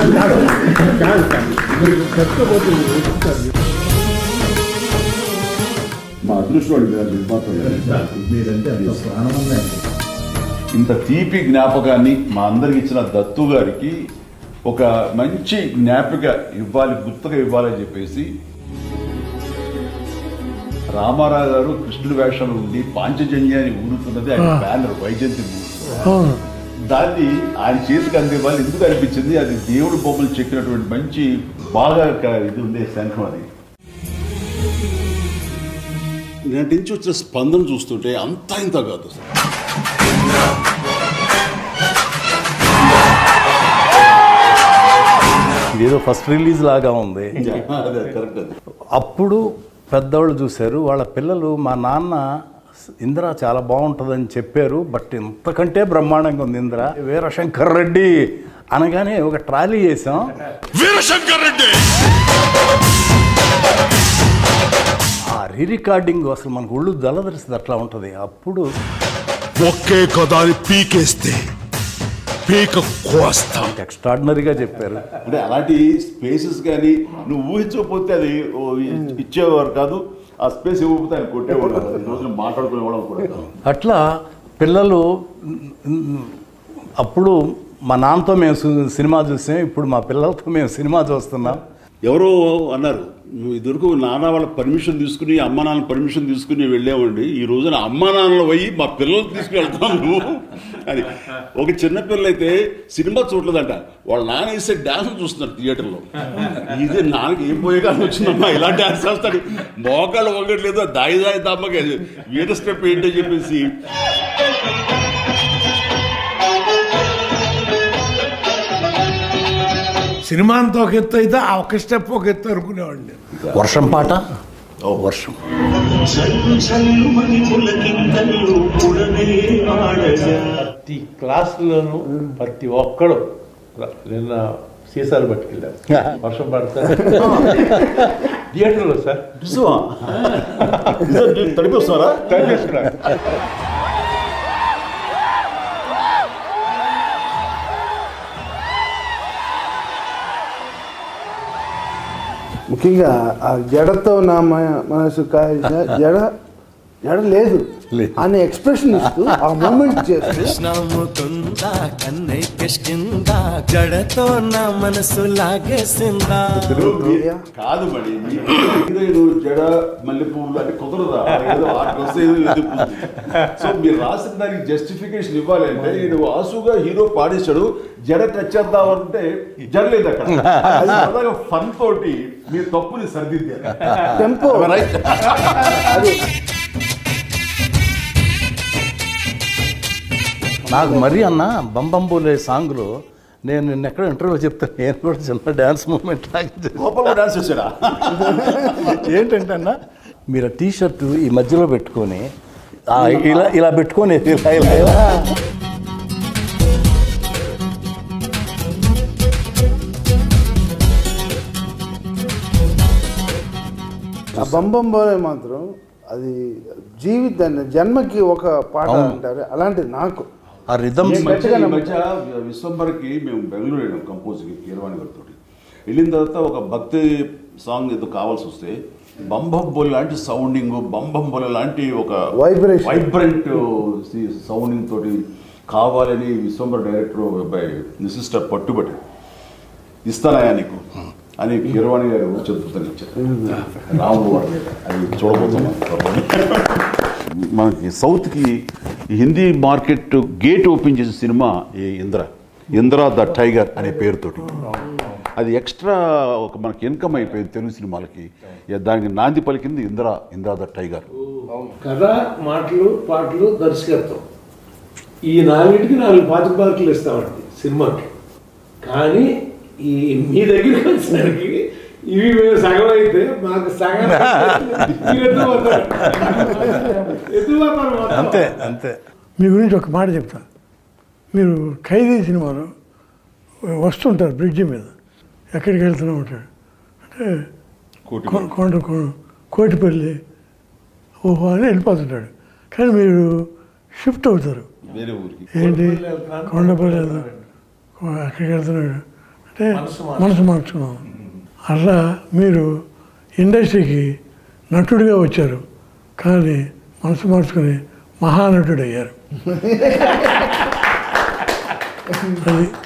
మా అదృష్టం ఇంత తీపి జ్ఞాపకాన్ని మా అందరికి ఇచ్చిన దత్తు గారికి ఒక మంచి జ్ఞాపిక ఇవ్వాలి, గుర్తుగా ఇవ్వాలని చెప్పేసి రామారావు గారు కృష్ణుడి వేషంలో ఉండి పాంచజన్యాన్ని ఊరుతున్నది ఆయన బ్యానర్ వైజయంతి దాన్ని ఆయన చేతికి అందివ్వాలి. ఎందుకు అనిపించింది, అది దేవుడి బొమ్మలు చెక్కినటువంటి మంచి బాగా ఇది ఉండే శంఖం. అది నటించి వచ్చిన స్పందన చూస్తుంటే అంతా ఇంత కాదు. ఇదేదో ఫస్ట్ రిలీజ్ లాగా ఉంది. అప్పుడు పెద్దవాళ్ళు చూశారు, వాళ్ళ పిల్లలు మా నాన్న ఇందిర చాలా బాగుంటుందని చెప్పారు, బట్ ఇంతకంటే బ్రహ్మాండంగా ఉంది ఇందిర. వీరశంకర్ రెడ్డి అనగానే ఒక ట్రాలీ చేసాం. వీరశంకర్ రెడ్డి ఆ రీ రికార్డింగ్ అసలు మనకు ఒళ్ళు దళదరిస్తుంది, అట్లా ఉంటుంది. అప్పుడు ఒకే కదాని పీకేస్తే పీక కోస్తాం ఎక్స్ట్రాడినరీగా చెప్పారు. అంటే అలాంటి స్పేసెస్ కానీ నువ్వు ఊహించకపోతే అది ఇచ్చేవారు కాదు, ఆ స్పేస్ ఇవ్వకపోతే ఆయన కొట్టేవాడు కాదు, ఈ రోజున మాట్లాడుకునేవాళ్ళం కూడా. అట్లా పిల్లలు అప్పుడు మా నాన్నతో మేము సినిమా చూసాం, ఇప్పుడు మా పిల్లలతో మేము సినిమా చూస్తున్నాం. ఎవరో అన్నారు, నువ్వు ఇదివరకు నాన్న వాళ్ళ పర్మిషన్ తీసుకుని అమ్మ నాన్న పర్మిషన్ తీసుకుని వెళ్ళామండి, ఈ రోజున అమ్మ నాన్నలు పోయి మా పిల్లలు తీసుకుని వెళ్తాం నువ్వు అని. ఒక చిన్న పిల్లలు అయితే సినిమా చూడలేదంట, వాళ్ళ నాన్న వేసే డాన్స్ చూస్తున్నారు థియేటర్లో. ఇదే నాన్నకి ఏం పోయేగానే వచ్చిందమ్మా ఇలా డాన్స్ చేస్తాడు, మోకాళ్ళు వంగట్లేదు, దాయి దాయి దమ్మకి వీర స్టెప్ ఏంటని చెప్పేసి. సినిమా అంతా ఒక ఎత్తు అయితే ఆ ఒక స్టెప్ ఒక ఎత్తు అనుకునేవాడిని. వర్షం పాట, వర్షం ప్రతి క్లాసులోనూ ప్రతి ఒక్కడు నిన్న సీసాలు పట్టుకెళ్ళారు, వర్షం పడతారు థియేటర్లో సార్. తడిపిస్తున్నారా? తడిపిస్తున్నారు. ముఖ్యంగా ఆ జడతో నా మనసు కాల్చిన జడ లేదు అనే ఎక్స్ప్రెషన్ ఇస్తూ ఆ మూమెంట్ చేస్తూ జడతో నా మనసు లాగేసిందా కాదు మరి జడ మల్లెపూలు అంటే కుదరదా, సో మీరు రాసిన దానికి జస్టిఫికేషన్ ఇవ్వాలి అంటే నేను ఆసుగా హీరో పాడేశాడు, జడ టచ్ చేద్దామంటే జడలేదు అక్కడ. ఫన్ తోటి మీరు తప్పుని సరిదిద్దారు. టెంపో నాకు మరీ అన్న బంబంబోలే సాంగ్లో నేను నిన్న ఎక్కడ ఇంటర్వ్యూ చెప్తాను, నేను కూడా చిన్న డ్యాన్స్ మూమెంట్ డాన్స్ చేశాడా ఏంటంటే అన్న, మీరు టీ షర్టు ఈ మధ్యలో పెట్టుకొని ఇలా ఇలా పెట్టుకొని ఇలా ఇలా ఇలా ఆ బంబంబోలే మాత్రం అది జీవితాన్ని జన్మకి ఒక పాట అంటారు, అలాంటిది నాకు ఆ రిథమ్. విశ్వంబర్కి మేము బెంగళూరు వెళ్ళాం కంపోజ్కి కీరవాణి గారితో. వెళ్ళిన తర్వాత ఒక భక్తి సాంగ్ ఏదో కావాల్సి వస్తే బంబంబోలి లాంటి సౌండింగ్, బంబంబోలి లాంటి ఒక వైబ్రెంట్ సౌండింగ్ తోటి కావాలని విశ్వంబర్ డైరెక్టర్ సిస్టర్ పట్టుబట్టి ఇస్తానయా నీకు అని కీరవాణి గారు చెప్తాను ఇచ్చారు. రాముడు వారి అది చూడబోతున్నాం. మనకి సౌత్కి హిందీ మార్కెట్ గేట్ ఓపెన్ చేసిన సినిమా ఇంద్ర ద టైగర్ అనే పేరుతోటి. అది ఎక్స్ట్రా ఒక మనకి ఇన్కమ్ అయిపోయింది తెలుగు సినిమాలకి. దానికి నాంది పలికింది ఇంద్ర ద టైగర్. కథ, మాటలు, పాటలు, దర్శకత్వం, ఈ నాలుగింటికి 4 పాతిక ఇస్తామండి సినిమాకి. కానీ ఈ మీ దగ్గరికి వచ్చేసరికి ఇవి మేము సగం అయితే మాకు సగం అంతే అంతే. మీ గురించి ఒక మాట చెప్తా. మీరు ఖైదీ సినిమాలో వస్తుంటారు బ్రిడ్జి మీద, ఎక్కడికి వెళ్తూనే ఉంటాడు అంటే కోటిపల్లి ఓహో అని వెళ్ళిపోతుంటాడు. కానీ మీరు షిఫ్ట్ అవుతారు, ఏంటి కొండపల్లి అక్కడికి వెళ్తున్నాడు అంటే మనసు మార్చుకున్నాం. అట్లా మీరు ఇండస్ట్రీకి నటుడిగా వచ్చారు, కానీ మనసు మార్చుకుని మహానటుడు అయ్యారు. అది